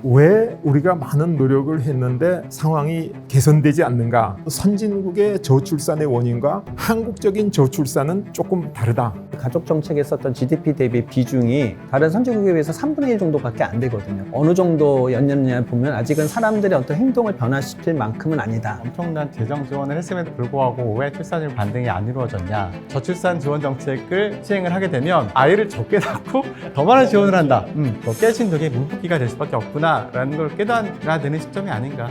왜 우리가 많은 노력을 했는데 상황이 개선되지 않는가? 선진국의 저출산의 원인과 한국적인 저출산은 조금 다르다. 가족 정책에 썼던 GDP 대비 비중이 다른 선진국에 비해서 3분의 1 정도밖에 안 되거든요. 어느 정도였냐 보면 아직은 사람들의 어떤 행동을 변화시킬 만큼은 아니다. 엄청난 재정 지원을 했음에도 불구하고 왜 출산율 반등이 안 이루어졌냐. 저출산 지원 정책을 시행을 하게 되면 아이를 적게 낳고 더 많은 지원을 한다. 깨진 덕에 물붓기가 될 수밖에 없구나라는 걸 깨달아야 되는 시점이 아닌가.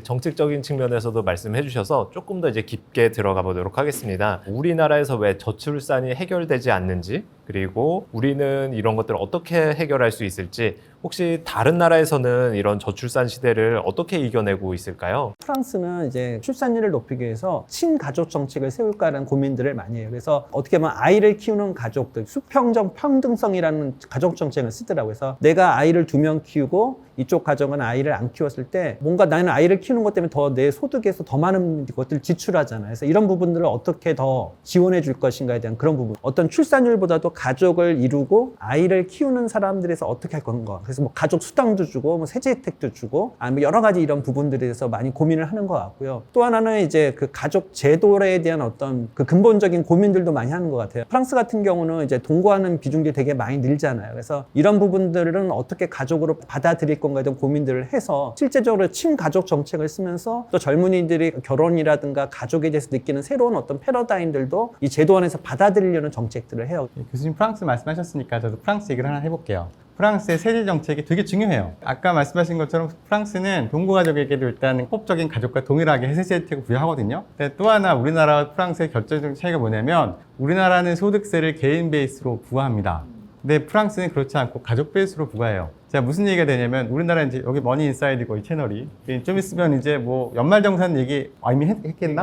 정책적인 측면에서도 말씀해 주셔서 조금 더 이제 깊게 들어가 보도록 하겠습니다. 우리나라에서 왜 저출산이 해결되지 않는지, 그리고 우리는 이런 것들을 어떻게 해결할 수 있을지, 혹시 다른 나라에서는 이런 저출산 시대를 어떻게 이겨내고 있을까요? 프랑스는 이제 출산율을 높이기 위해서 친가족 정책을 세울까라는 고민들을 많이 해요. 그래서 어떻게 보면 아이를 키우는 가족들, 수평적 평등성이라는 가족 정책을 쓰더라고요. 그래서 내가 아이를 2명 키우고 이쪽 가정은 아이를 안 키웠을 때 뭔가 나는 아이를 키우는 것 때문에 더 내 소득에서 더 많은 것들을 지출하잖아요. 그래서 이런 부분들을 어떻게 더 지원해 줄 것인가에 대한 그런 부분. 어떤 출산율보다도 가족을 이루고 아이를 키우는 사람들에서 어떻게 할 건가. 그래서 뭐 가족 수당도 주고 뭐 세제 혜택도 주고 아니면 여러 가지 이런 부분들에 대해서 많이 고민을 하는 것 같고요. 또 하나는 이제 그 가족 제도에 대한 어떤 그 근본적인 고민들도 많이 하는 것 같아요. 프랑스 같은 경우는 이제 동거하는 비중들이 되게 많이 늘잖아요. 그래서 이런 부분들은 어떻게 가족으로 받아들일 건가에 대한 고민들을 해서 실제적으로 친가족 정책을 쓰면서 또 젊은이들이 결혼이라든가 가족에 대해서 느끼는 새로운 어떤 패러다임들도 이 제도 안에서 받아들이려는 정책들을 해요. 교수님 프랑스 말씀하셨으니까 저도 프랑스 얘기를 하나 해볼게요. 프랑스의 세제 정책이 되게 중요해요. 아까 말씀하신 것처럼 프랑스는 동거가족에게도 일단 합법적인 가족과 동일하게 세제 혜택을 부여하거든요. 근데 또 하나 우리나라와 프랑스의 결정적인 차이가 뭐냐면 우리나라는 소득세를 개인 베이스로 부과합니다. 근데 프랑스는 그렇지 않고 가족 베이스로 부과해요. 제가 무슨 얘기가 되냐면 우리나라 이제 여기 머니 인사이드고 이 채널이 좀 있으면 이제 뭐 연말정산 얘기 이미 했겠나?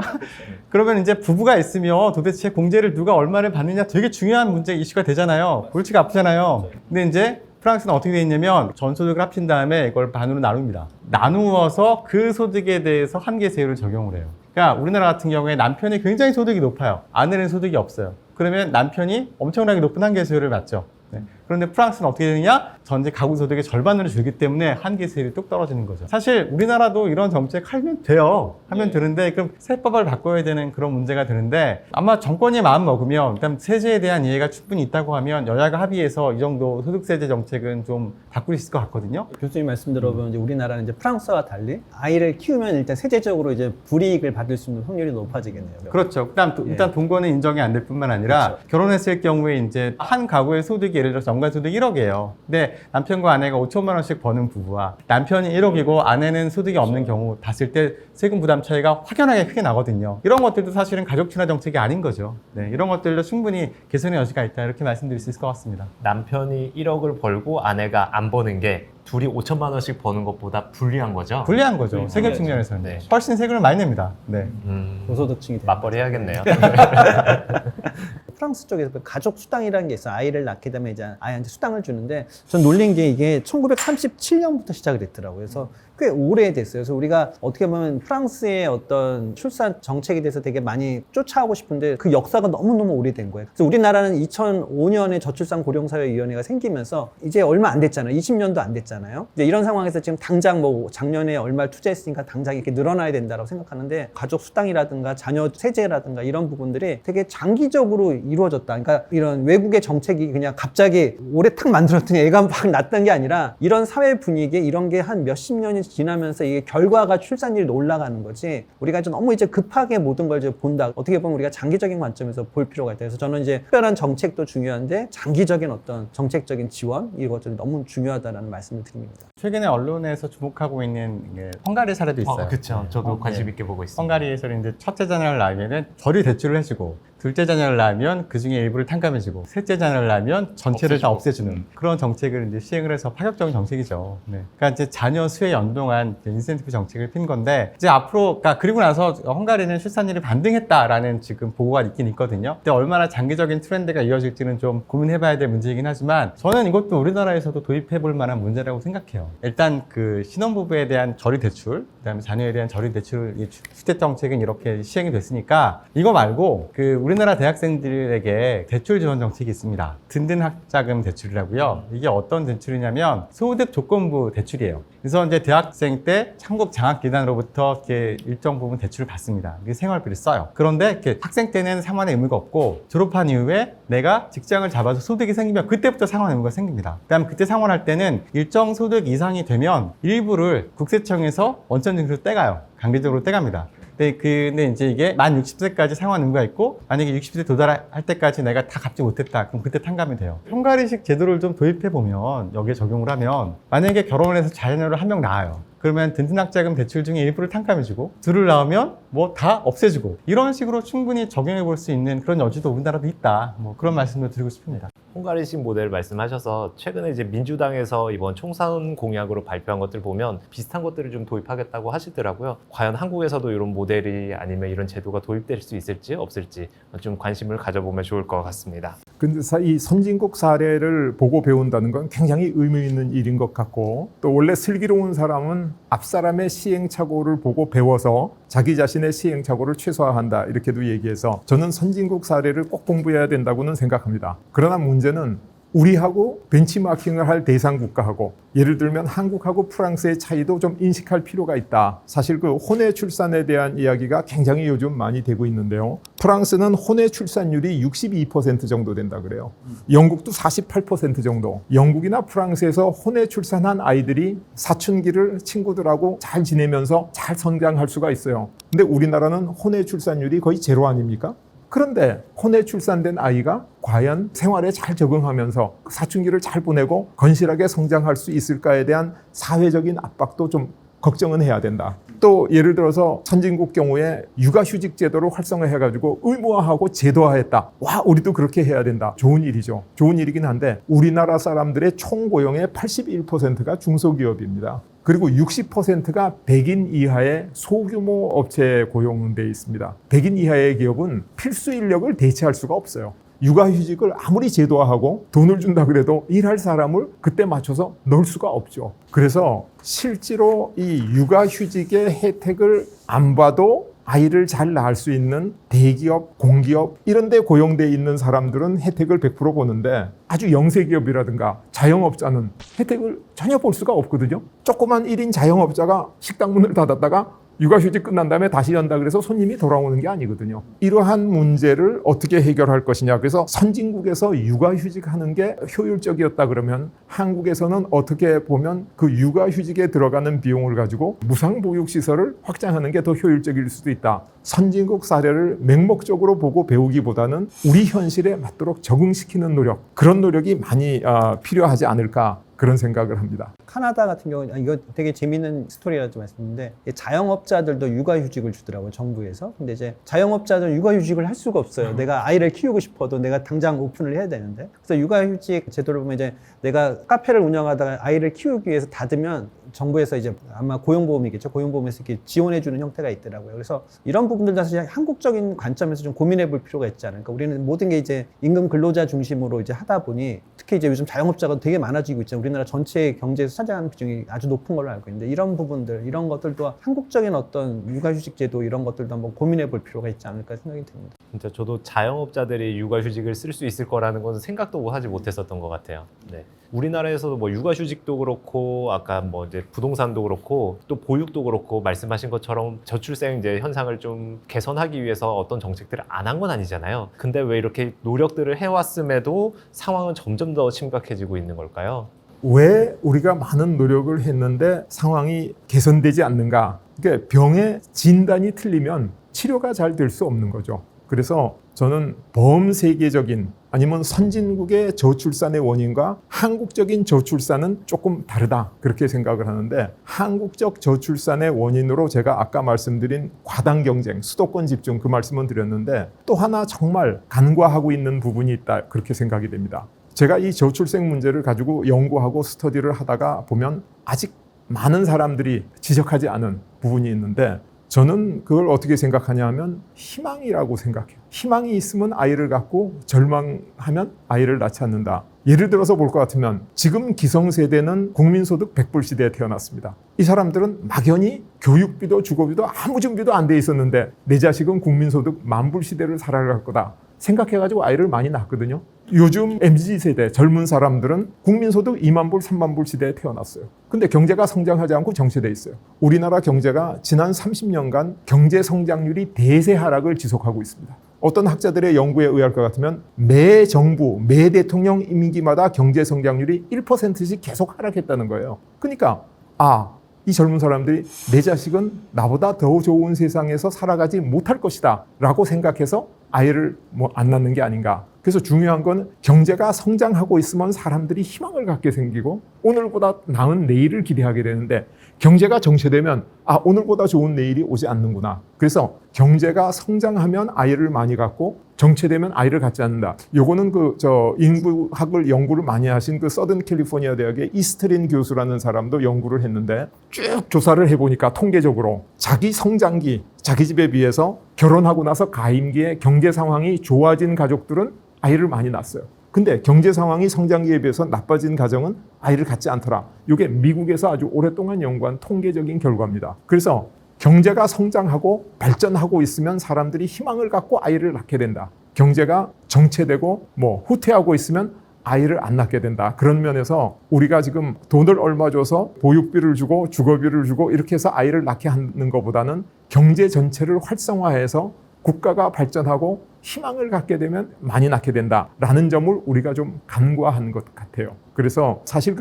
그러면 이제 부부가 있으면 도대체 공제를 누가 얼마를 받느냐 되게 중요한 문제 이슈가 되잖아요. 골치가 아프잖아요. 근데 이제 프랑스는 어떻게 돼 있냐면 전소득을 합친 다음에 이걸 반으로 나눕니다. 나누어서 그 소득에 대해서 한계세율을 적용을 해요. 그러니까 우리나라 같은 경우에 남편이 굉장히 소득이 높아요. 아내는 소득이 없어요. 그러면 남편이 엄청나게 높은 한계세율을 받죠. 네. 그런데 프랑스는 어떻게 되느냐? 전체 가구 소득의 절반으로 줄기 때문에 한계세율이 뚝 떨어지는 거죠. 사실 우리나라도 이런 정책 하면 돼요. 하면 되는데 그럼 세법을 바꿔야 되는 그런 문제가 되는데 아마 정권이 마음 먹으면 일단 세제에 대한 이해가 충분히 있다고 하면 여야가 합의해서 이 정도 소득세제 정책은 좀 바꿀 수 있을 것 같거든요. 교수님 말씀 들어보면 이제 우리나라는 이제 프랑스와 달리 아이를 키우면 일단 세제적으로 이제 불이익을 받을 수 있는 확률이 높아지겠네요. 그렇죠. 일단 동거는 인정이 안 될 뿐만 아니라 그렇죠. 결혼했을 경우에 이제 한 가구의 소득이 예를 들어서 연간 소득이 1억이에요. 근데 남편과 아내가 5천만 원씩 버는 부부와 남편이 1억이고 아내는 소득이 없는 경우 봤을 때 세금 부담 차이가 확연하게 크게 나거든요. 이런 것들도 사실은 가족 친화 정책이 아닌 거죠. 네, 이런 것들도 충분히 개선의 여지가 있다 이렇게 말씀드릴 수 있을 것 같습니다. 남편이 1억을 벌고 아내가 안 버는 게 둘이 5천만 원씩 버는 것보다 불리한 거죠? 불리한 거죠. 세금 측면에서는. 네. 훨씬 세금을 많이 냅니다. 네. 고소득층이 맞벌이 해야겠네요. 프랑스 쪽에서 그 가족 수당이라는 게 있어요. 아이를 낳게 되면 이제 아이한테 수당을 주는데 전 놀란 게 이게 1937년부터 시작이 됐더라고요. 그래서 꽤 오래됐어요. 그래서 우리가 어떻게 보면 프랑스의 어떤 출산 정책에 대해서 되게 많이 쫓아오고 싶은데 그 역사가 너무너무 오래된 거예요. 그래서 우리나라는 2005년에 저출산 고령사회위원회가 생기면서 이제 얼마 안 됐잖아요. 20년도 안 됐잖아요. 이제 이런 상황에서 지금 당장 뭐 작년에 얼마를 투자했으니까 당장 이렇게 늘어나야 된다고 생각하는데 가족 수당이라든가 자녀 세제라든가 이런 부분들이 되게 장기적으로 이루어졌다. 그러니까 이런 외국의 정책이 그냥 갑자기 올해 탁 만들었더니 애가 막 났던 게 아니라 이런 사회 분위기 이런 게 한 몇십 년이 지나면서 이게 결과가 출산율이 올라가는 거지 우리가 좀 너무 이제 급하게 모든 걸 이제 본다. 어떻게 보면 우리가 장기적인 관점에서 볼 필요가 있다. 그래서 저는 이제 특별한 정책도 중요한데 장기적인 어떤 정책적인 지원 이것들이 너무 중요하다라는 말씀을 드립니다. 최근에 언론에서 주목하고 있는 게 헝가리 사례도 있어요. 그렇죠. 저도 네. 관심 있게 보고 있습니다. 헝가리에서는 이제 첫째 자녀를 낳으면 저리 대출을 해주고 둘째 자녀를 낳으면 그 중에 일부를 탕감해주고 셋째 자녀를 낳으면 전체를 다 없애주는 그런 정책을 이제 시행을 해서 파격적인 정책이죠. 네. 그러니까 이제 자녀 수에 연동한 인센티브 정책을 핀 건데 이제 앞으로 그리고 나서 헝가리는 출산율이 반등했다라는 지금 보고가 있긴 있거든요. 근데 얼마나 장기적인 트렌드가 이어질지는 좀 고민해봐야 될 문제이긴 하지만 저는 이것도 우리나라에서도 도입해볼 만한 문제라고 생각해요. 일단 그 신혼부부에 대한 저리 대출, 그다음에 자녀에 대한 저리 대출 수대 정책은 이렇게 시행이 됐으니까 이거 말고 그 우리나라 대학생들에게 대출 지원 정책이 있습니다. 든든 학자금 대출이라고요. 이게 어떤 대출이냐면 소득 조건부 대출이에요. 그래서 이제 대학생 때 한국 장학기관으로부터 이렇게 일정 부분 대출을 받습니다. 이게 생활비를 써요. 그런데 이렇게 학생 때는 상환의 의무가 없고 졸업한 이후에 내가 직장을 잡아서 소득이 생기면 그때부터 상환 의무가 생깁니다. 그다음 그때 상환할 때는 일정 소득 이상이 되면 일부를 국세청에서 원천징수로 떼가요. 강제적으로 떼갑니다. 근데 이제 이게 만 60세까지 상환 의무가 있고 만약에 60세 도달할 때까지 내가 다 갚지 못했다. 그럼 그때 탕감이 돼요. 헝가리식 제도를 좀 도입해 보면 여기에 적용을 하면 만약에 결혼을 해서 자녀를 한 명 낳아요. 그러면 든든학자금 대출 중에 일부를 탕감해주고 둘을 낳으면 뭐 다 없애주고 이런 식으로 충분히 적용해 볼 수 있는 그런 여지도 우리나라도 있다. 뭐 그런 말씀을 드리고 싶습니다. 헝가리식 모델 말씀하셔서 최근에 이제 민주당에서 이번 총선 공약으로 발표한 것들 보면 비슷한 것들을 좀 도입하겠다고 하시더라고요. 과연 한국에서도 이런 모델이 아니면 이런 제도가 도입될 수 있을지 없을지 좀 관심을 가져보면 좋을 것 같습니다. 근데 이 선진국 사례를 보고 배운다는 건 굉장히 의미 있는 일인 것 같고 또 원래 슬기로운 사람은 앞 사람의 시행착오를 보고 배워서 자기 자신의 시행착오를 최소화한다 이렇게도 얘기해서 저는 선진국 사례를 꼭 공부해야 된다고는 생각합니다. 그러나 문제는 우리하고 벤치마킹을 할 대상 국가하고 예를 들면 한국하고 프랑스의 차이도 좀 인식할 필요가 있다. 사실 그 혼외 출산에 대한 이야기가 굉장히 요즘 많이 되고 있는데요. 프랑스는 혼외 출산율이 62% 정도 된다 그래요. 영국도 48% 정도. 영국이나 프랑스에서 혼외 출산한 아이들이 사춘기를 친구들하고 잘 지내면서 잘 성장할 수가 있어요. 근데 우리나라는 혼외 출산율이 거의 제로 아닙니까? 그런데 혼외 출산된 아이가 과연 생활에 잘 적응하면서 사춘기를 잘 보내고 건실하게 성장할 수 있을까에 대한 사회적인 압박도 좀 걱정은 해야 된다. 또 예를 들어서 선진국 경우에 육아휴직 제도를 활성화해가지고 의무화하고 제도화했다. 와, 우리도 그렇게 해야 된다. 좋은 일이죠. 좋은 일이긴 한데 우리나라 사람들의 총 고용의 81%가 중소기업입니다. 그리고 60%가 100인 이하의 소규모 업체에 고용돼 있습니다. 100인 이하의 기업은 필수 인력을 대체할 수가 없어요. 육아휴직을 아무리 제도화하고 돈을 준다 그래도 일할 사람을 그때 맞춰서 넣을 수가 없죠. 그래서 실제로 이 육아휴직의 혜택을 안 봐도 아이를 잘 낳을 수 있는 대기업, 공기업 이런 데 고용돼 있는 사람들은 혜택을 100% 보는데 아주 영세기업이라든가 자영업자는 혜택을 전혀 볼 수가 없거든요. 조그만 1인 자영업자가 식당 문을 닫았다가 육아휴직 끝난 다음에 다시 연다 그래서 손님이 돌아오는 게 아니거든요. 이러한 문제를 어떻게 해결할 것이냐. 그래서 선진국에서 육아휴직 하는 게 효율적이었다 그러면 한국에서는 어떻게 보면 그 육아휴직에 들어가는 비용을 가지고 무상보육시설을 확장하는 게 더 효율적일 수도 있다. 선진국 사례를 맹목적으로 보고 배우기보다는 우리 현실에 맞도록 적응시키는 노력, 그런 노력이 많이 필요하지 않을까 그런 생각을 합니다. 카나다 같은 경우는 이거 되게 재밌는 스토리라고 말씀드렸는데 자영업자들도 육아휴직을 주더라고요, 정부에서. 근데 이제 자영업자들은 육아휴직을 할 수가 없어요. 내가 아이를 키우고 싶어도 내가 당장 오픈을 해야 되는데. 그래서 육아휴직 제도를 보면 이제 내가 카페를 운영하다가 아이를 키우기 위해서 닫으면 정부에서 이제 아마 고용보험이겠죠. 고용보험에서 이렇게 지원해주는 형태가 있더라고요. 그래서 이런 부분들도 사실 한국적인 관점에서 좀 고민해볼 필요가 있지 않을까. 우리는 모든 게 이제 임금 근로자 중심으로 이제 하다 보니 특히 이제 요즘 자영업자가 되게 많아지고 있잖아요. 우리나라 전체 경제에서 차지하는 비중이 아주 높은 걸로 알고 있는데 이런 부분들, 이런 것들도 한국적인 어떤 육아휴직 제도 이런 것들도 한번 고민해볼 필요가 있지 않을까 생각이 듭니다. 진짜 저도 자영업자들이 육아휴직을 쓸 수 있을 거라는 것은 생각도 하지 못했었던 것 같아요. 네. 우리나라에서도 뭐 육아휴직도 그렇고 아까 뭐 이제 부동산도 그렇고 또 보육도 그렇고 말씀하신 것처럼 저출생 이제 현상을 좀 개선하기 위해서 어떤 정책들을 안 한 건 아니잖아요. 근데 왜 이렇게 노력들을 해왔음에도 상황은 점점 더 심각해지고 있는 걸까요? 왜 우리가 많은 노력을 했는데 상황이 개선되지 않는가? 그러니까 병의 진단이 틀리면 치료가 잘 될 수 없는 거죠. 그래서 저는 범세계적인 아니면 선진국의 저출산의 원인과 한국적인 저출산은 조금 다르다 그렇게 생각을 하는데 한국적 저출산의 원인으로 제가 아까 말씀드린 과당 경쟁, 수도권 집중 그 말씀은 드렸는데 또 하나 정말 간과하고 있는 부분이 있다 그렇게 생각이 됩니다. 제가 이 저출생 문제를 가지고 연구하고 스터디를 하다가 보면 아직 많은 사람들이 지적하지 않은 부분이 있는데 저는 그걸 어떻게 생각하냐 하면 희망이라고 생각해요. 희망이 있으면 아이를 갖고 절망하면 아이를 낳지 않는다. 예를 들어서 볼 것 같으면 지금 기성세대는 국민소득 100불 시대에 태어났습니다. 이 사람들은 막연히 교육비도 주거비도 아무 준비도 안 돼 있었는데 내 자식은 국민소득 10,000불 시대를 살아갈 거다 생각해가지고 아이를 많이 낳거든요. 요즘 MZ세대 젊은 사람들은 국민소득 20,000불, 30,000불 시대에 태어났어요. 근데 경제가 성장하지 않고 정체돼 있어요. 우리나라 경제가 지난 30년간 경제 성장률이 대세 하락을 지속하고 있습니다. 어떤 학자들의 연구에 의할 것 같으면 매 정부, 매 대통령 임기마다 경제 성장률이 1%씩 계속 하락했다는 거예요. 그러니까 이 젊은 사람들이 내 자식은 나보다 더 좋은 세상에서 살아가지 못할 것이다 라고 생각해서 아이를 안 낳는 게 아닌가. 그래서 중요한 건 경제가 성장하고 있으면 사람들이 희망을 갖게 생기고 오늘보다 나은 내일을 기대하게 되는데 경제가 정체되면 오늘보다 좋은 내일이 오지 않는구나. 그래서 경제가 성장하면 아이를 많이 갖고 정체되면 아이를 갖지 않는다. 요거는 인구학을 연구를 많이 하신 서든 캘리포니아 대학의 이스트린 교수라는 사람도 연구를 했는데 쭉 조사를 해보니까 통계적으로 자기 성장기, 자기 집에 비해서 결혼하고 나서 가임기에 경제 상황이 좋아진 가족들은 아이를 많이 낳았어요. 근데 경제 상황이 성장기에 비해서 나빠진 가정은 아이를 갖지 않더라. 이게 미국에서 아주 오랫동안 연구한 통계적인 결과입니다. 그래서 경제가 성장하고 발전하고 있으면 사람들이 희망을 갖고 아이를 낳게 된다. 경제가 정체되고 후퇴하고 있으면 아이를 안 낳게 된다. 그런 면에서 우리가 지금 돈을 얼마 줘서 보육비를 주고 주거비를 주고 이렇게 해서 아이를 낳게 하는 것보다는 경제 전체를 활성화해서 국가가 발전하고 희망을 갖게 되면 많이 낳게 된다라는 점을 우리가 좀 간과한 것 같아요. 그래서 사실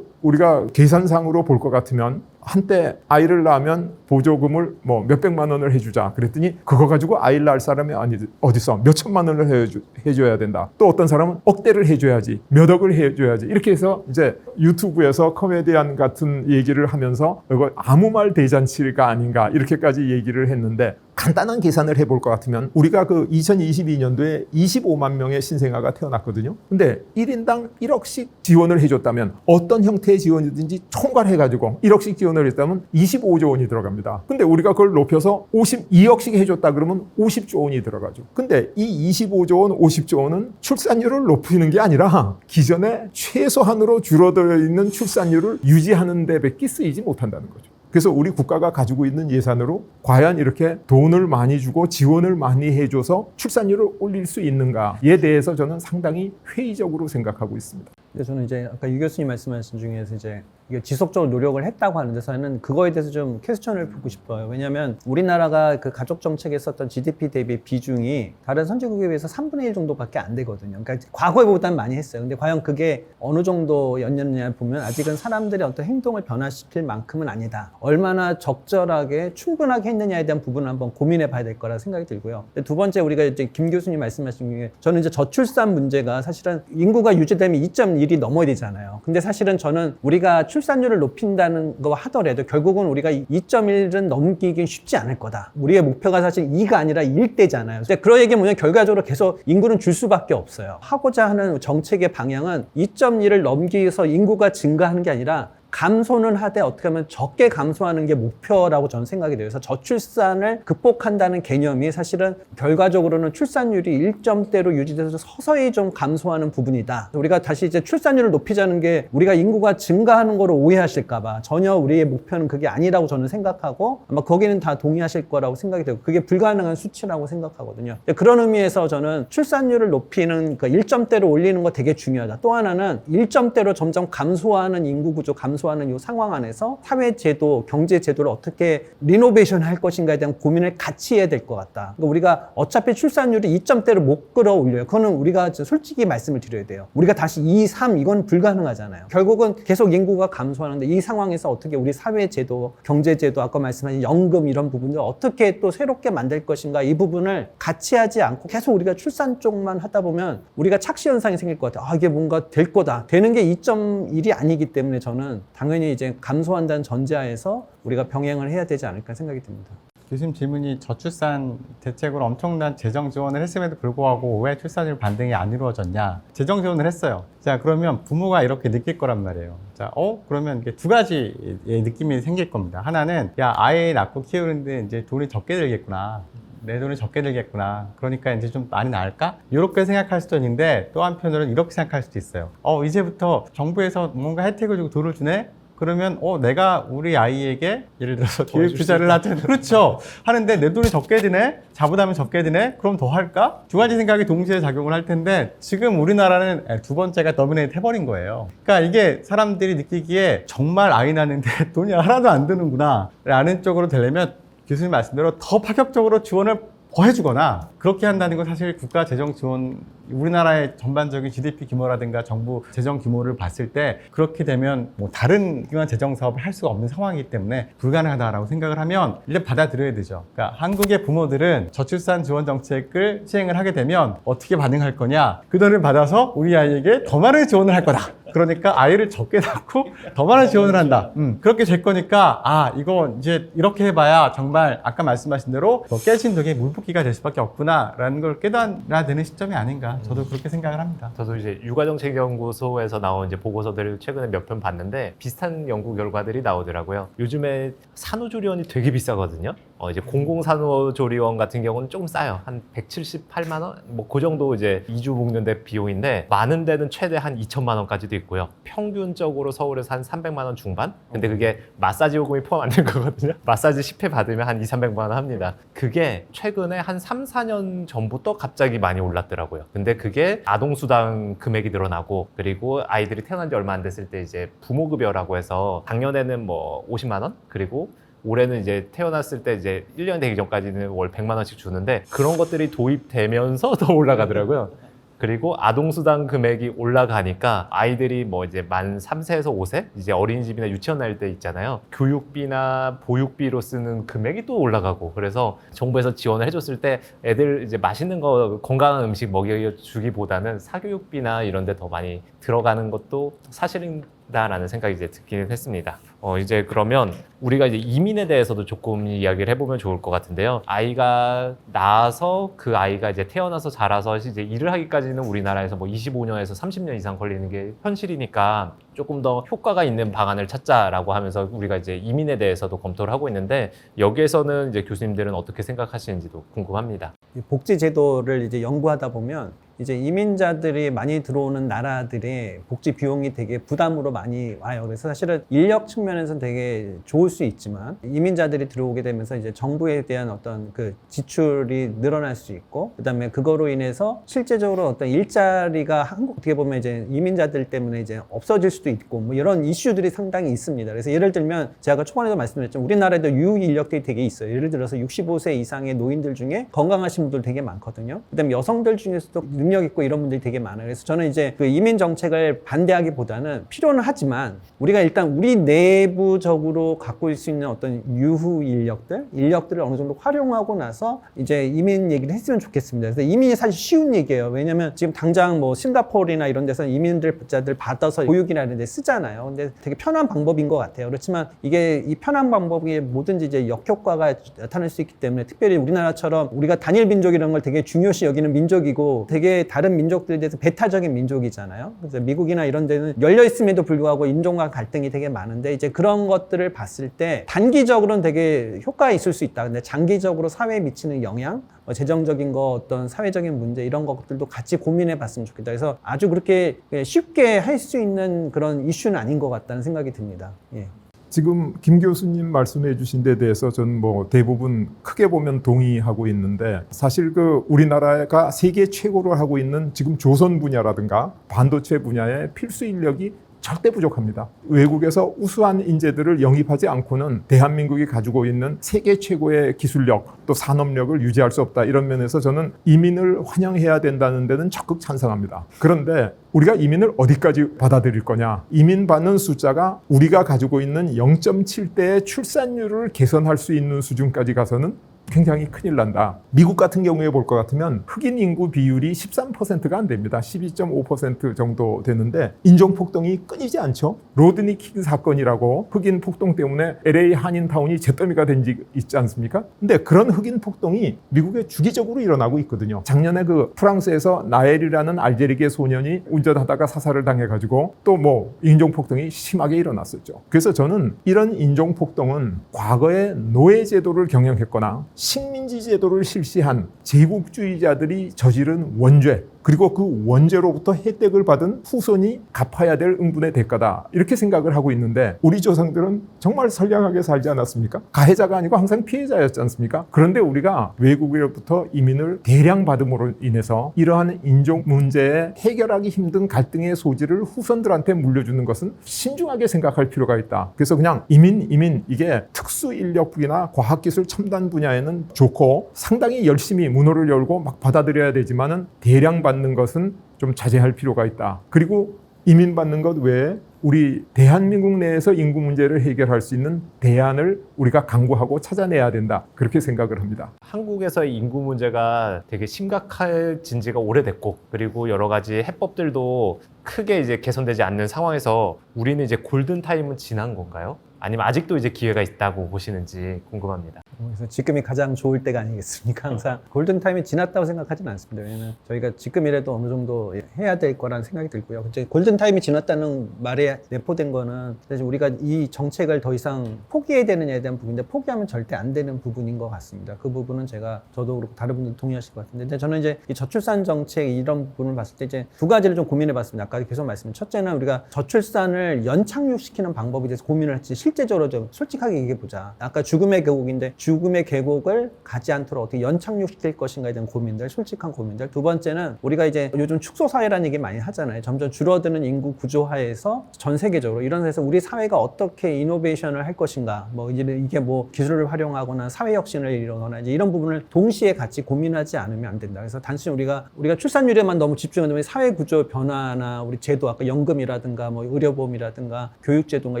우리가 계산상으로 볼 것 같으면 한때 아이를 낳으면 보조금을 몇백만 원을 해주자 그랬더니 그거 가지고 아이를 낳을 사람이 어디서 몇천만 원을 해줘야 된다. 또 어떤 사람은 억대를 해줘야지, 몇 억을 해줘야지. 이렇게 해서 이제 유튜브에서 코미디언 같은 얘기를 하면서 이거 아무 말 대잔치가 아닌가 이렇게까지 얘기를 했는데 간단한 계산을 해볼 것 같으면 우리가 2022년도에 25만 명의 신생아가 태어났거든요. 근데 1인당 1억씩 지원을 해줬다면 어떤 형태의 지원이든지 총괄해가지고 1억씩 지원을 했다면 25조 원이 들어갑니다. 근데 우리가 그걸 높여서 52억씩 해줬다 그러면 50조 원이 들어가죠. 근데 이 25조 원, 50조 원은 출산율을 높이는 게 아니라 기존에 최소한으로 줄어들어 있는 출산율을 유지하는 데 밖에 쓰이지 못한다는 거죠. 그래서 우리 국가가 가지고 있는 예산으로 과연 이렇게 돈을 많이 주고 지원을 많이 해줘서 출산율을 올릴 수 있는가에 대해서 저는 상당히 회의적으로 생각하고 있습니다. 근데 저는 이제 아까 유 교수님 말씀하신 중에서 이제 이게 지속적으로 노력을 했다고 하는데 저는 그거에 대해서 좀 퀘스천을 보고 싶어요. 왜냐하면 우리나라가 가족 정책에 썼던 GDP 대비 비중이 다른 선진국에 비해서 3분의 1 정도밖에 안 되거든요. 그러니까 과거에보다는 많이 했어요. 근데 과연 그게 어느 정도였느냐 보면 아직은 사람들의 어떤 행동을 변화시킬 만큼은 아니다. 얼마나 적절하게 충분하게 했느냐에 대한 부분을 한번 고민해 봐야 될 거라 생각이 들고요. 두 번째 우리가 이제 김 교수님 말씀하신 게 저는 이제 저출산 문제가 사실은 인구가 유지되면 2.1이 넘어야 되잖아요. 근데 사실은 저는 우리가 출산율을 높인다는 거 하더라도 결국은 우리가 2.1은 넘기긴 쉽지 않을 거다. 우리의 목표가 사실 2가 아니라 1대잖아요. 근데 그런 얘기 뭐냐면 결과적으로 계속 인구는 줄 수밖에 없어요. 하고자 하는 정책의 방향은 2.1을 넘기면서 인구가 증가하는 게 아니라 감소는 하되 어떻게 하면 적게 감소하는 게 목표라고 저는 생각이 돼요. 그래서 저출산을 극복한다는 개념이 사실은 결과적으로는 출산율이 1점대로 유지돼서 서서히 좀 감소하는 부분이다. 우리가 다시 이제 출산율을 높이자는 게 우리가 인구가 증가하는 거로 오해하실까봐 전혀 우리의 목표는 그게 아니라고 저는 생각하고 아마 거기는 다 동의하실 거라고 생각이 되고 그게 불가능한 수치라고 생각하거든요. 그런 의미에서 저는 출산율을 높이는 1점대로 올리는 거 되게 중요하다. 또 하나는 1점대로 점점 감소하는 인구 구조, 감소하는 이 상황 안에서 사회 제도, 경제 제도를 어떻게 리노베이션 할 것인가에 대한 고민을 같이 해야 될 것 같다. 그러니까 우리가 어차피 출산율이 2점대로 못 끌어올려요. 그거는 우리가 솔직히 말씀을 드려야 돼요. 우리가 다시 2, 3 이건 불가능하잖아요. 결국은 계속 인구가 감소하는데 이 상황에서 어떻게 우리 사회 제도, 경제 제도, 아까 말씀하신 연금 이런 부분을 어떻게 또 새롭게 만들 것인가 이 부분을 같이 하지 않고 계속 우리가 출산 쪽만 하다 보면 우리가 착시 현상이 생길 것 같아요. 이게 뭔가 될 거다. 되는 게 2.1이 아니기 때문에 저는 당연히 이제 감소한다는 전제하에서 우리가 병행을 해야 되지 않을까 생각이 듭니다. 교수님 질문이 저출산 대책으로 엄청난 재정 지원을 했음에도 불구하고 왜 출산율 반등이 안 이루어졌냐? 재정 지원을 했어요. 자, 그러면 부모가 이렇게 느낄 거란 말이에요. 자, 그러면 이게 두 가지의 느낌이 생길 겁니다. 하나는, 아이 낳고 키우는데 이제 돈이 적게 들겠구나. 내 돈이 적게 들겠구나. 그러니까 이제 좀 많이 나을까? 이렇게 생각할 수도 있는데 또 한편으로는 이렇게 생각할 수도 있어요. 이제부터 정부에서 뭔가 혜택을 주고 돈을 주네? 그러면 내가 우리 아이에게 예를 들어서 교육 투자를 하든 그렇죠 하는데 내 돈이 적게 드네, 자부담이 적게 드네, 그럼 더 할까? 두 가지 생각이 동시에 작용을 할 텐데 지금 우리나라는 두 번째가 더미네이트 해버린 거예요. 그러니까 이게 사람들이 느끼기에 정말 아이 낳는데 돈이 하나도 안 드는구나 라는 쪽으로 되려면 교수님 말씀대로 더 파격적으로 지원을 더 해주거나 그렇게 한다는 건 사실 국가 재정 지원, 우리나라의 전반적인 GDP 규모라든가 정부 재정 규모를 봤을 때 그렇게 되면 뭐 다른 기관 재정 사업을 할 수가 없는 상황이기 때문에 불가능하다라고 생각을 하면 일단 받아들여야 되죠. 그러니까 한국의 부모들은 저출산 지원 정책을 시행을 하게 되면 어떻게 반응할 거냐? 그 돈을 받아서 우리 아이에게 더 많은 지원을 할 거다. 그러니까 아이를 적게 낳고 더 많은 지원을 한다. 그렇게 될 거니까 이거 이제 이렇게 해봐야 정말 아까 말씀하신 대로 깨진 독에 물붓기가 될 수밖에 없구나라는 걸 깨달아야 되는 시점이 아닌가. 저도 그렇게 생각을 합니다. 저도 이제 육아정책연구소에서 나온 이제 보고서들을 최근에 몇 편 봤는데 비슷한 연구 결과들이 나오더라고요. 요즘에 산후조리원이 되게 비싸거든요. 이제 공공산후조리원 같은 경우는 조금 싸요. 한 178만 원? 뭐 그 정도 이제 2주 묵는데 비용인데 많은 데는 최대 한 2천만 원까지도 있고요. 평균적으로 서울에서 한 300만 원 중반? 근데 그게 마사지 요금이 포함 안 된 거거든요. 마사지 10회 받으면 한 2, 300만 원 합니다. 그게 최근에 한 3, 4년 전부터 갑자기 많이 올랐더라고요. 근데 그게 아동수당 금액이 늘어나고 그리고 아이들이 태어난 지 얼마 안 됐을 때 이제 부모급여라고 해서 작년에는 뭐 50만 원? 그리고 올해는 이제 태어났을 때 이제 1년 되기 전까지는 월 100만 원씩 주는데 그런 것들이 도입되면서 더 올라가더라고요. 그리고 아동수당 금액이 올라가니까 아이들이 뭐 이제 만 3세에서 5세? 이제 어린이집이나 유치원 다닐 때 있잖아요. 교육비나 보육비로 쓰는 금액이 또 올라가고 그래서 정부에서 지원을 해줬을 때 애들 이제 맛있는 거 건강한 음식 먹여주기보다는 사교육비나 이런 데 더 많이 들어가는 것도 사실이다라는 생각이 이제 듣기는 했습니다. 이제 그러면 우리가 이제 이민에 대해서도 조금 이야기를 해보면 좋을 것 같은데요. 아이가 낳아서 그 아이가 이제 태어나서 자라서 이제 일을 하기까지는 우리나라에서 뭐 25년에서 30년 이상 걸리는 게 현실이니까 조금 더 효과가 있는 방안을 찾자라고 하면서 우리가 이제 이민에 대해서도 검토를 하고 있는데 여기에서는 이제 교수님들은 어떻게 생각하시는지도 궁금합니다. 복지 제도를 이제 연구하다 보면 이제 이민자들이 많이 들어오는 나라들의 복지 비용이 되게 부담으로 많이 와요. 그래서 사실은 인력 측면에서는 되게 좋을 수 있지만 이민자들이 들어오게 되면서 이제 정부에 대한 어떤 그 지출이 늘어날 수 있고 그다음에 그거로 인해서 실제적으로 어떤 일자리가 한국 어떻게 보면 이제 이민자들 때문에 이제 없어질 수도 있고 뭐 이런 이슈들이 상당히 있습니다. 그래서 예를 들면 제가 아까 초반에도 말씀드렸지만 우리나라에도 유휴 인력들이 되게 있어요. 예를 들어서 65세 이상의 노인들 중에 건강하신 분들 되게 많거든요. 그다음에 여성들 중에서도 능력 있고 이런 분들이 되게 많아요. 그래서 저는 이제 그 이민 정책을 반대하기보다는 필요는 하지만 우리가 일단 우리 내부적으로 갖고 있을 수 있는 어떤 유후 인력들을 어느 정도 활용하고 나서 이제 이민 얘기를 했으면 좋겠습니다. 그래서 이민이 사실 쉬운 얘기예요. 왜냐면 지금 당장 뭐 싱가포르나 이런 데서 이민자들 받아서 보육이라는 데 쓰잖아요. 근데 되게 편한 방법인 것 같아요. 그렇지만 이게 이 편한 방법이 뭐든지 이제 역효과가 나타날 수 있기 때문에 특별히 우리나라처럼 우리가 단일 민족이라는 걸 되게 중요시 여기는 민족이고 되게 다른 민족들에 대해서 배타적인 민족이잖아요. 그래서 미국이나 이런 데는 열려 있음에도 불구하고 인종과 갈등이 되게 많은데 이제 그런 것들을 봤을 때 단기적으로는 되게 효과가 있을 수 있다. 근데 장기적으로 사회에 미치는 영향, 재정적인 거, 어떤 사회적인 문제 이런 것들도 같이 고민해 봤으면 좋겠다. 그래서 아주 그렇게 쉽게 할 수 있는 그런 이슈는 아닌 것 같다는 생각이 듭니다. 예. 지금 김 교수님 말씀해 주신 데 대해서 저는 뭐 대부분 크게 보면 동의하고 있는데 사실 그 우리나라가 세계 최고로 하고 있는 지금 조선 분야라든가 반도체 분야의 필수 인력이 절대 부족합니다. 외국에서 우수한 인재들을 영입하지 않고는 대한민국이 가지고 있는 세계 최고의 기술력 또 산업력을 유지할 수 없다. 이런 면에서 저는 이민을 환영해야 된다는 데는 적극 찬성합니다. 그런데 우리가 이민을 어디까지 받아들일 거냐? 이민 받는 숫자가 우리가 가지고 있는 0.7대의 출산율을 개선할 수 있는 수준까지 가서는 굉장히 큰일 난다. 미국 같은 경우에 볼 것 같으면 흑인 인구 비율이 13%가 안 됩니다. 12.5% 정도 되는데 인종 폭동이 끊이지 않죠. 로드니 킹 사건이라고 흑인 폭동 때문에 LA 한인타운이 잿더미가 된 적 있지 않습니까? 근데 그런 흑인 폭동이 미국에 주기적으로 일어나고 있거든요. 작년에 그 프랑스에서 나엘이라는 알제리계 소년이 운전하다가 사살을 당해가지고 또 뭐 인종 폭동이 심하게 일어났었죠. 그래서 저는 이런 인종 폭동은 과거에 노예 제도를 경영했거나 식민지 제도를 실시한 제국주의자들이 저지른 원죄, 그리고 그 원죄로부터 혜택을 받은 후손이 갚아야 될 응분의 대가다, 이렇게 생각을 하고 있는데, 우리 조상들은 정말 선량하게 살지 않았습니까? 가해자가 아니고 항상 피해자였지 않습니까? 그런데 우리가 외국으로부터 이민을 대량 받음으로 인해서 이러한 인종 문제에 해결하기 힘든 갈등의 소지를 후손들한테 물려주는 것은 신중하게 생각할 필요가 있다. 그래서 그냥 이민 이게 특수 인력이나 과학기술 첨단 분야에는 좋고 상당히 열심히 문호를 열고 막 받아들여야 되지만은 대량 받는 것은 좀 자제할 필요가 있다. 그리고 이민 받는 것 외에 우리 대한민국 내에서 인구 문제를 해결할 수 있는 대안을 우리가 강구하고 찾아내야 된다, 그렇게 생각을 합니다. 한국에서의 인구 문제가 되게 심각해진 지가 오래됐고, 그리고 여러 가지 해법들도 크게 이제 개선되지 않는 상황에서 우리는 이제 골든 타임은 지난 건가요? 아니면 아직도 이제 기회가 있다고 보시는지 궁금합니다. 그래서 지금이 가장 좋을 때가 아니겠습니까? 항상 골든타임이 지났다고 생각하지는 않습니다. 왜냐하면 저희가 지금이라도 어느 정도 해야 될 거라는 생각이 들고요. 이제 골든타임이 지났다는 말에 내포된 거는 사실 우리가 이 정책을 더 이상 포기해야 되느냐에 대한 부분인데, 포기하면 절대 안 되는 부분인 것 같습니다. 그 부분은 저도 그렇고 다른 분들 동의하실 것 같은데, 근데 저는 이제 이 저출산 정책 이런 부분을 봤을 때 이제 두 가지를 좀 고민해 봤습니다. 아까 계속 말씀드린, 첫째는 우리가 저출산을 연착륙시키는 방법에 대해서 고민을 했지, 실제적으로 좀 솔직하게 얘기해 보자. 아까 죽음의 계곡인데 죽음의 계곡을 가지 않도록 어떻게 연착륙시킬 것인가에 대한 고민들, 솔직한 고민들. 두 번째는 우리가 이제 요즘 축소 사회라는 얘기 많이 하잖아요. 점점 줄어드는 인구 구조하에서 전 세계적으로 이런 데서 우리 사회가 어떻게 이노베이션을 할 것인가, 뭐 이게 뭐 기술을 활용하거나 사회 혁신을 이루거나 이제 이런 부분을 동시에 같이 고민하지 않으면 안 된다. 그래서 단순히 우리가 출산율에만 너무 집중하면 사회 구조 변화나 우리 제도, 아까 연금이라든가 뭐 의료보험이라든가 교육제도인가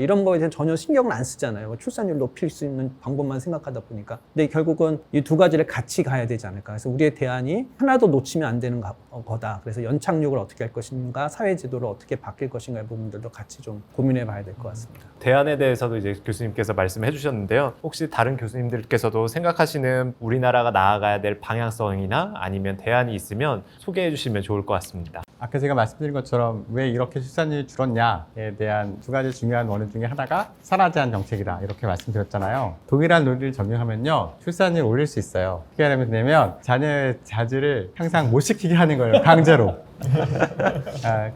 이런 거에 대해서 전혀 신경을 안 쓰잖아요. 뭐 출산율 높일 수 있는 방법만 생각하다 보니까. 근데 결국은 이 두 가지를 같이 가야 되지 않을까. 그래서 우리의 대안이 하나도 놓치면 안 되는 거다. 그래서 연착륙을 어떻게 할 것인가, 사회제도를 어떻게 바뀔 것인가의 부분들도 같이 좀 고민해 봐야 될 것 같습니다. 대안에 대해서도 이제 교수님께서 말씀해 주셨는데요. 혹시 다른 교수님들께서도 생각하시는 우리나라가 나아가야 될 방향성이나 아니면 대안이 있으면 소개해 주시면 좋을 것 같습니다. 아까 제가 말씀드린 것처럼 왜 이렇게 출산율이 줄었냐에 대한 두 가지 중요한 원인 중에 하나가 산화 제한 정책이다, 이렇게 말씀드렸잖아요. 동일한 논리를 적용하면요, 출산율 올릴 수 있어요. 어떻게 하면 되냐면 자녀의 자질을 항상 못 시키게 하는 거예요, 강제로.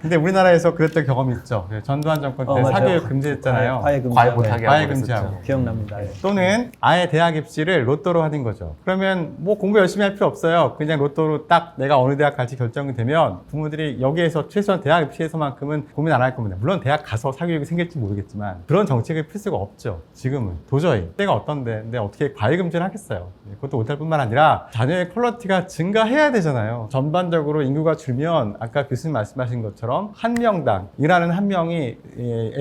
근데 우리나라에서 그랬던 경험이 있죠. 전두환 정권 때 맞아요. 사교육 금지했잖아요. 과외 못하게 과외 하고 금지하고. 그랬었죠. 기억납니다. 예. 또는 아예 대학 입시를 로또로 하는 거죠. 그러면 뭐 공부 열심히 할 필요 없어요. 그냥 로또로 딱 내가 어느 대학 갈지 결정이 되면 부모들이 여기에서 최소한 대학 입시에서만큼은 고민 안 할 겁니다. 물론 대학 가서 사교육이 생길지 모르겠지만 그런 정책을 필 수가 없죠. 지금은 도저히 때가 어떤데, 근데 어떻게 과외 금지를 하겠어요. 그것도 못할 뿐만 아니라 자녀의 퀄리티가 증가해야 되잖아요. 전반적으로 인구가 줄면 아까 교수님 말씀하신 것처럼 한 명당 일하는 한 명이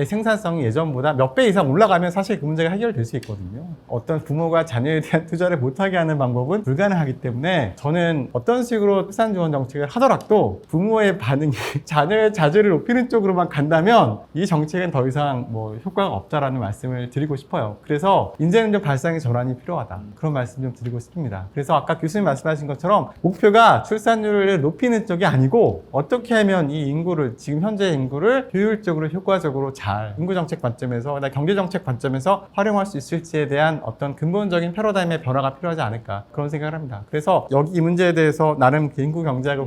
생산성이 예전보다 몇 배 이상 올라가면 사실 그 문제가 해결될 수 있거든요. 어떤 부모가 자녀에 대한 투자를 못하게 하는 방법은 불가능하기 때문에 저는 어떤 식으로 출산 지원 정책을 하더라도 부모의 반응이 자녀의 자질을 높이는 쪽으로만 간다면 이 정책은 더 이상 뭐 효과가 없다라는 말씀을 드리고 싶어요. 그래서 이제는 좀 발상의 전환이 필요하다, 그런 말씀 좀 드리고 싶습니다. 그래서 아까 교수님 말씀하신 것처럼 목표가 출산율을 높이는 쪽이 아니고 어떻게 하면 이 인구를, 지금 현재 인구를 효율적으로 효과적으로 잘 인구정책 관점에서, 경제정책 관점에서 활용할 수 있을지에 대한 어떤 근본적인 패러다임의 변화가 필요하지 않을까, 그런 생각을 합니다. 그래서 여기 이 문제에 대해서 나름 인구 경제학을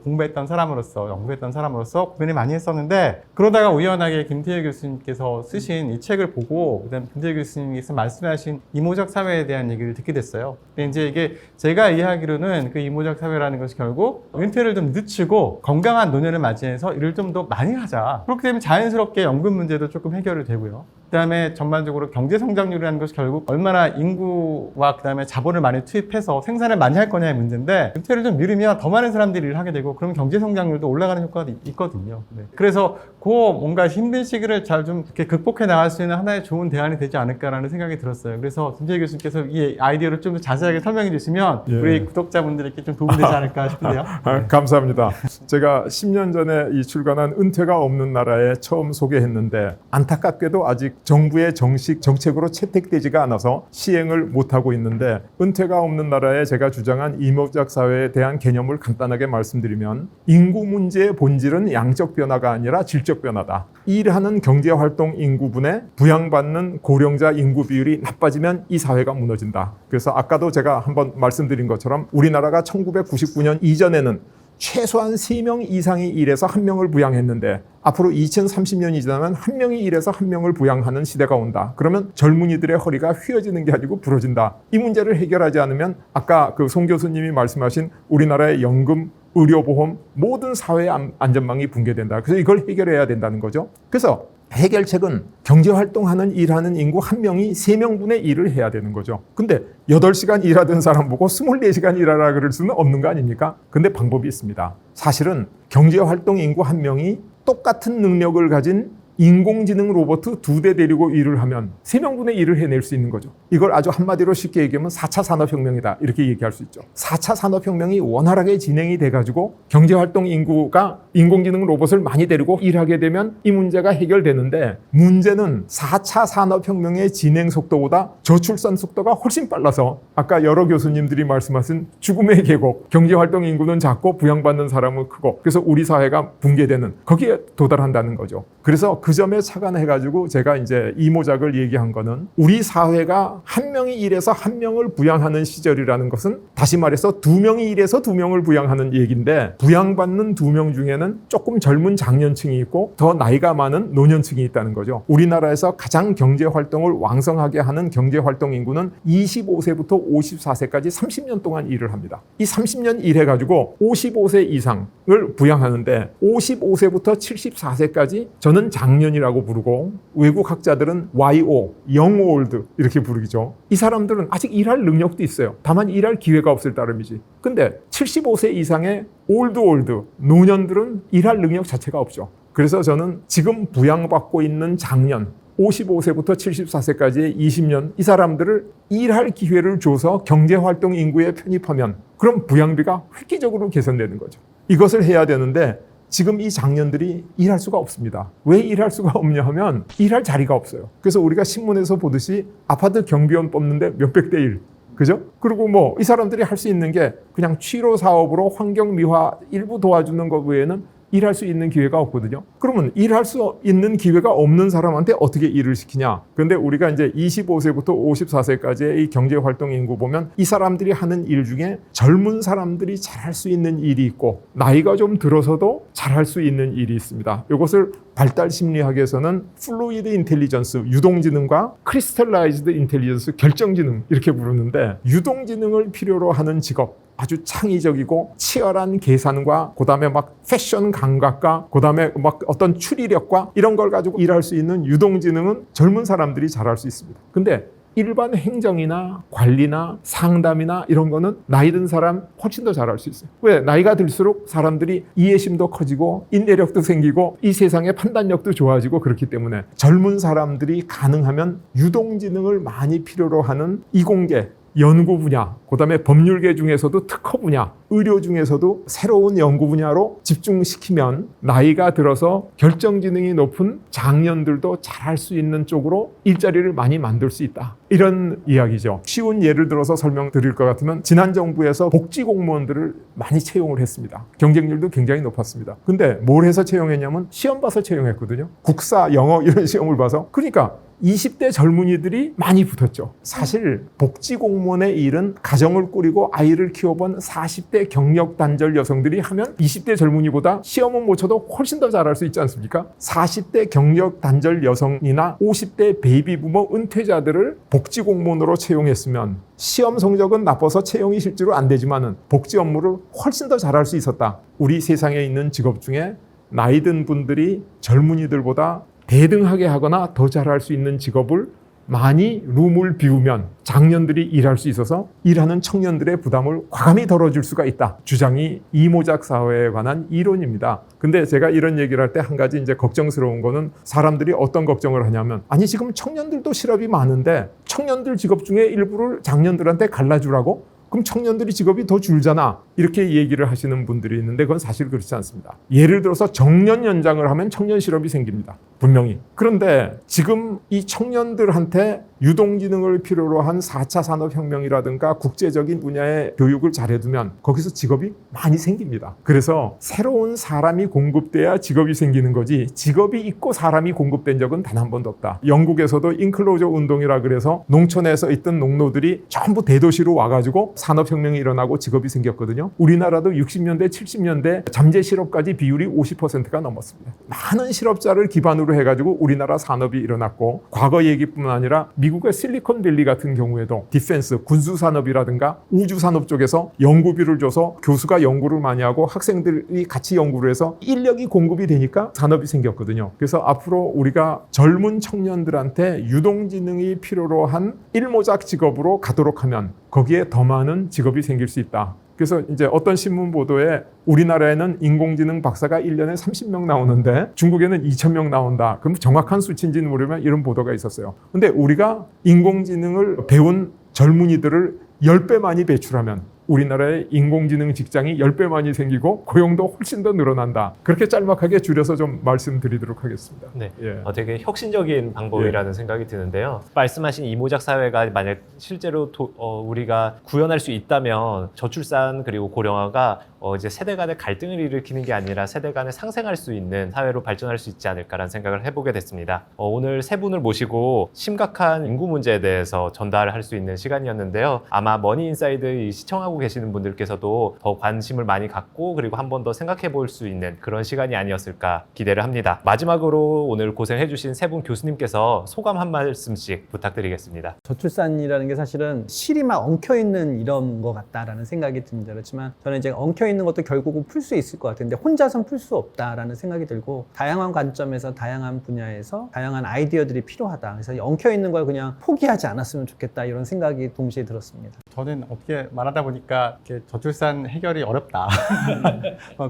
공부했던 사람으로서, 연구했던 사람으로서 고민을 많이 했었는데, 그러다가 우연하게 김태일 교수님께서 쓰신 이 책을 보고 그다음 김태일 교수님께서 말씀하신 이모적 사회에 대한 얘기를 듣게 됐어요. 근데 이제 이게 제가 이해하기로는 그 이모적 사회라는 것이 결국 은퇴를 좀 늦추고 건강한 노년을 맞이해서 일을 좀 더 많이 하자. 그렇게 되면 자연스럽게 연금 문제도 조금 해결이 되고요. 그다음에 전반적으로 경제 성장률이라는 것이 결국 얼마나 인구와 그다음에 자본을 많이 투입해서 생산을 많이 할 거냐의 문제인데, 은퇴를 좀 미루면 더 많은 사람들이 일을 하게 되고 그러면 경제 성장률도 올라가는 효과가 있거든요. 네. 그래서 그 뭔가 힘든 시기를 잘 좀 이렇게 극복해 나갈 수 있는 하나의 좋은 대안이 되지 않을까라는 생각이 들었어요. 그래서 김태희 교수님께서 이 아이디어를 좀 더 자세하게 설명해 주시면 우리 구독자분들에게 좀 도움이 되지 않을까 싶은데요. 감사합니다. 제가 10년 전에 이 출간한 은퇴가 없는 나라에 처음 소개했는데 안타깝게도 아직 정부의 정식 정책으로 채택되지가 않아서 시행을 못하고 있는데, 은퇴가 없는 나라에 제가 주장한 이모작 사회에 대한 개념을 간단하게 말씀드리면, 인구 문제의 본질은 양적 변화가 아니라 질적 변화다. 일하는 경제활동 인구분에 부양받는 고령자 인구 비율이 나빠지면 이 사회가 무너진다. 그래서 아까도 제가 한번 말씀드린 것처럼 우리나라가 1999년 이전에는 최소한 3명 이상이 일해서 1명을 부양했는데, 앞으로 2030년이 지나면 1명이 일해서 1명을 부양하는 시대가 온다. 그러면 젊은이들의 허리가 휘어지는 게 아니고 부러진다. 이 문제를 해결하지 않으면 아까 그 송 교수님이 말씀하신 우리나라의 연금, 의료보험, 모든 사회의 안전망이 붕괴된다. 그래서 이걸 해결해야 된다는 거죠. 그래서 해결책은 경제활동하는 일하는 인구 1명이 3명분의 일을 해야 되는 거죠. 근데 8시간 일하던 사람 보고 24시간 일하라 그럴 수는 없는 거 아닙니까? 근데 방법이 있습니다. 사실은 경제활동 인구 1명이 똑같은 능력을 가진 인공지능 로봇 2대 데리고 일을 하면 3명분의 일을 해낼 수 있는 거죠. 이걸 아주 한마디로 쉽게 얘기하면 4차 산업혁명이다, 이렇게 얘기할 수 있죠. 4차 산업혁명이 원활하게 진행이 돼가지고 경제활동 인구가 인공지능 로봇을 많이 데리고 일하게 되면 이 문제가 해결되는데, 문제는 4차 산업혁명의 진행 속도보다 저출산 속도가 훨씬 빨라서 아까 여러 교수님들이 말씀하신 죽음의 계곡, 경제활동 인구는 작고 부양받는 사람은 크고, 그래서 우리 사회가 붕괴되는, 거기에 도달한다는 거죠. 그래서 그 점에 착안해가지고 제가 이제 이모작을 얘기한 거는, 우리 사회가 1명이 일해서 1명을 부양하는 시절이라는 것은 다시 말해서 2명이 일해서 2명을 부양하는 얘기인데, 부양받는 2명 중에는 조금 젊은 장년층이 있고 더 나이가 많은 노년층이 있다는 거죠. 우리나라에서 가장 경제활동을 왕성하게 하는 경제활동 인구는 25세부터 54세까지 30년 동안 일을 합니다. 이 30년 일해가지고 55세 이상을 부양하는데, 55세부터 74세까지 저는 장년이라고 부르고 외국 학자들은 YO, Young Old 이렇게 부르죠. 이 사람들은 아직 일할 능력도 있어요. 다만 일할 기회가 없을 따름이지. 근데 75세 이상의 Old, 노년들은 일할 능력 자체가 없죠. 그래서 저는 지금 부양받고 있는 장년, 55세부터 74세까지의 20년, 이 사람들을 일할 기회를 줘서 경제활동 인구에 편입하면 그럼 부양비가 획기적으로 개선되는 거죠. 이것을 해야 되는데 지금 이 장년들이 일할 수가 없습니다. 왜 일할 수가 없냐 하면 일할 자리가 없어요. 그래서 우리가 신문에서 보듯이 아파트 경비원 뽑는데 몇백 대 1. 그죠? 그리고 뭐 이 사람들이 할 수 있는 게 그냥 취로 사업으로 환경 미화 일부 도와주는 것 외에는 일할 수 있는 기회가 없거든요. 그러면 일할 수 있는 기회가 없는 사람한테 어떻게 일을 시키냐? 근데 우리가 이제 25세부터 54세까지의 이 경제활동 인구 보면 이 사람들이 하는 일 중에 젊은 사람들이 잘할 수 있는 일이 있고 나이가 좀 들어서도 잘할 수 있는 일이 있습니다. 이것을 발달 심리학에서는 플루이드 인텔리전스, 유동지능과 크리스탈라이즈드 인텔리전스, 결정지능 이렇게 부르는데, 유동지능을 필요로 하는 직업, 아주 창의적이고 치열한 계산과 그다음에 막 패션 감각과 그다음에 막 어떤 추리력과 이런 걸 가지고 일할 수 있는 유동지능은 젊은 사람들이 잘할 수 있습니다. 근데 일반 행정이나 관리나 상담이나 이런 거는 나이 든 사람 훨씬 더 잘할 수 있어요. 왜? 나이가 들수록 사람들이 이해심도 커지고 인내력도 생기고 이 세상의 판단력도 좋아지고 그렇기 때문에 젊은 사람들이 가능하면 유동지능을 많이 필요로 하는 이공계, 연구 분야, 그다음에 법률계 중에서도 특허 분야, 의료 중에서도 새로운 연구 분야로 집중시키면 나이가 들어서 결정지능이 높은 장년들도 잘할 수 있는 쪽으로 일자리를 많이 만들 수 있다. 이런 이야기죠. 쉬운 예를 들어서 설명드릴 것 같으면 지난 정부에서 복지 공무원들을 많이 채용을 했습니다. 경쟁률도 굉장히 높았습니다. 근데 뭘 해서 채용했냐면 시험 봐서 채용했거든요. 국사, 영어 이런 시험을 봐서. 그러니까 20대 젊은이들이 많이 붙었죠. 사실 복지 공무원의 일은 가정을 꾸리고 아이를 키워본 40대 경력 단절 여성들이 하면 20대 젊은이보다 시험은 못 쳐도 훨씬 더 잘할 수 있지 않습니까? 40대 경력 단절 여성이나 50대 베이비부머 은퇴자들을 복지 공무원으로 채용했으면 시험 성적은 나빠서 채용이 실제로 안 되지만은 복지 업무를 훨씬 더 잘할 수 있었다. 우리 세상에 있는 직업 중에 나이 든 분들이 젊은이들보다 대등하게 하거나 더 잘할 수 있는 직업을 많이 룸을 비우면 장년들이 일할 수 있어서 일하는 청년들의 부담을 과감히 덜어줄 수가 있다. 주장이 이모작 사회에 관한 이론입니다. 근데 제가 이런 얘기를 할 때 한 가지 이제 걱정스러운 거는 사람들이 어떤 걱정을 하냐면, 아니 지금 청년들도 실업이 많은데 청년들 직업 중에 일부를 장년들한테 갈라주라고? 그럼 청년들이 직업이 더 줄잖아. 이렇게 얘기를 하시는 분들이 있는데 그건 사실 그렇지 않습니다. 예를 들어서 정년 연장을 하면 청년 실업이 생깁니다. 분명히. 그런데 지금 이 청년들한테 유동지능을 필요로 한 4차 산업혁명이라든가 국제적인 분야의 교육을 잘해두면 거기서 직업이 많이 생깁니다. 그래서 새로운 사람이 공급돼야 직업이 생기는 거지 직업이 있고 사람이 공급된 적은 단 한 번도 없다. 영국에서도 인클로저 운동이라 그래서 농촌에서 있던 농노들이 전부 대도시로 와가지고 산업혁명이 일어나고 직업이 생겼거든요. 우리나라도 60년대, 70년대 잠재 실업까지 비율이 50%가 넘었습니다. 많은 실업자를 기반으로 해가지고 우리나라 산업이 일어났고 과거 얘기뿐만 아니라 미국의 실리콘밸리 같은 경우에도 디펜스, 군수산업이라든가 우주산업 쪽에서 연구비를 줘서 교수가 연구를 많이 하고 학생들이 같이 연구를 해서 인력이 공급이 되니까 산업이 생겼거든요. 그래서 앞으로 우리가 젊은 청년들한테 유동지능이 필요로 한 일모작 직업으로 가도록 하면 거기에 더 많은 직업이 생길 수 있다. 그래서 이제 어떤 신문 보도에 우리나라에는 인공지능 박사가 1년에 30명 나오는데 중국에는 2,000명 나온다. 그럼 정확한 수치인지는 모르면 이런 보도가 있었어요. 근데 우리가 인공지능을 배운 젊은이들을 10배 많이 배출하면 우리나라의 인공지능 직장이 10배 많이 생기고 고용도 훨씬 더 늘어난다. 그렇게 짤막하게 줄여서 좀 말씀드리도록 하겠습니다. 네, 예. 되게 혁신적인 방법이라는 생각이 드는데요. 말씀하신 이모작 사회가 만약 실제로 우리가 구현할 수 있다면 저출산 그리고 고령화가 이제 세대 간의 갈등을 일으키는 게 아니라 세대 간에 상생할 수 있는 사회로 발전할 수 있지 않을까라는 생각을 해보게 됐습니다. 오늘 세 분을 모시고 심각한 인구 문제에 대해서 전달할 수 있는 시간이었는데요. 아마 머니인사이드 시청하고 계시는 분들께서도 더 관심을 많이 갖고 그리고 한 번 더 생각해 볼 수 있는 그런 시간이 아니었을까 기대를 합니다. 마지막으로 오늘 고생해 주신 세 분 교수님께서 소감 한 말씀씩 부탁드리겠습니다. 저출산이라는 게 사실은 실이 막 엉켜있는 이런 것 같다라는 생각이 듭니다. 그렇지만 저는 이제 엉켜있는 것도 결국은 풀 수 있을 것 같은데 혼자선 풀 수 없다라는 생각이 들고 다양한 관점에서 다양한 분야에서 다양한 아이디어들이 필요하다. 그래서 엉켜있는 걸 그냥 포기하지 않았으면 좋겠다 이런 생각이 동시에 들었습니다. 저는 어떻게 말하다 보니까 이렇게 저출산 해결이 어렵다.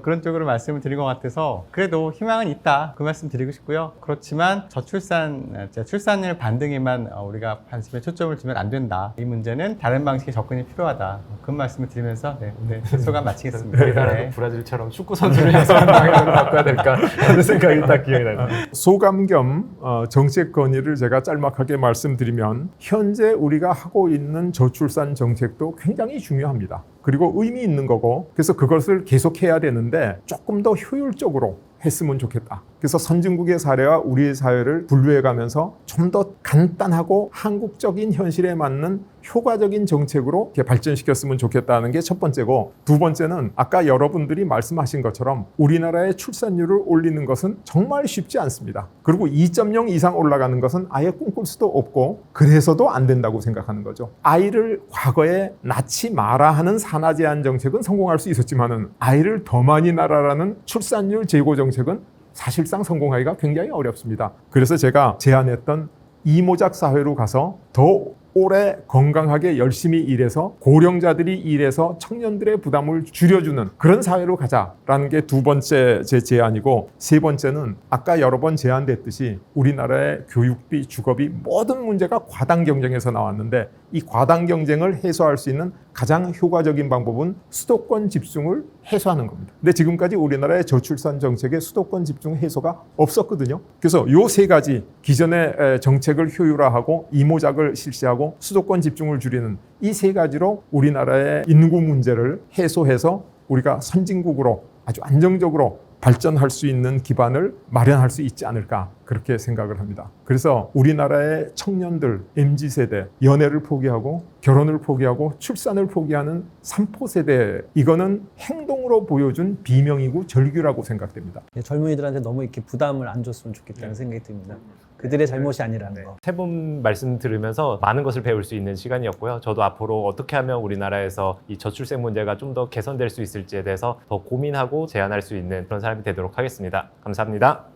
그런 쪽으로 말씀을 드린 것 같아서 그래도 희망은 있다. 그 말씀 드리고 싶고요. 그렇지만 출산율 반등에만 우리가 관심에 초점을 두면 안 된다. 이 문제는 다른 방식의 접근이 필요하다. 그런 말씀을 드리면서 오늘 소감 마치겠습니다. 우리나라도 브라질처럼 축구 선수를 해서하는 방향으로 바꿔야 될까 하는 생각이 딱 기억이 납니다. 소감 겸 정책 건의를 제가 짤막하게 말씀드리면 현재 우리가 하고 있는 저출산 정책도 굉장히 중요합니다. 그리고 의미 있는 거고 그래서 그것을 계속해야 되는데 조금 더 효율적으로 했으면 좋겠다. 그래서 선진국의 사례와 우리의 사회를 분류해가면서 좀 더 간단하고 한국적인 현실에 맞는 효과적인 정책으로 이렇게 발전시켰으면 좋겠다는 게 첫 번째고 두 번째는 아까 여러분들이 말씀하신 것처럼 우리나라의 출산율을 올리는 것은 정말 쉽지 않습니다. 그리고 2.0 이상 올라가는 것은 아예 꿈꿀 수도 없고 그래서도 안 된다고 생각하는 거죠. 아이를 과거에 낳지 마라 하는 산하 제한 정책은 성공할 수 있었지만은 아이를 더 많이 낳으라는 출산율 제고 정책은 사실상 성공하기가 굉장히 어렵습니다. 그래서 제가 제안했던 이모작 사회로 가서 더 오래 건강하게 열심히 일해서 고령자들이 일해서 청년들의 부담을 줄여주는 그런 사회로 가자라는 게 두 번째 제 제안이고 세 번째는 아까 여러 번 제안됐듯이 우리나라의 교육비, 주거비 모든 문제가 과당 경쟁에서 나왔는데 이 과당 경쟁을 해소할 수 있는 가장 효과적인 방법은 수도권 집중을 해소하는 겁니다. 근데 지금까지 우리나라의 저출산 정책에 수도권 집중 해소가 없었거든요. 그래서 이 세 가지 기존의 정책을 효율화하고 이모작을 실시하고 수도권 집중을 줄이는 이 세 가지로 우리나라의 인구 문제를 해소해서 우리가 선진국으로 아주 안정적으로 발전할 수 있는 기반을 마련할 수 있지 않을까 그렇게 생각을 합니다. 그래서 우리나라의 청년들, MZ세대, 연애를 포기하고 결혼을 포기하고 출산을 포기하는 3포 세대 이거는 행동으로 보여준 비명이고 절규라고 생각됩니다. 젊은이들한테 너무 이렇게 부담을 안 줬으면 좋겠다는 생각이 듭니다. 그들의 잘못이 아니라는 거. 세 분 말씀 들으면서 많은 것을 배울 수 있는 시간이었고요. 저도 앞으로 어떻게 하면 우리나라에서 이 저출생 문제가 좀 더 개선될 수 있을지에 대해서 더 고민하고 제안할 수 있는 그런 사람이 되도록 하겠습니다. 감사합니다.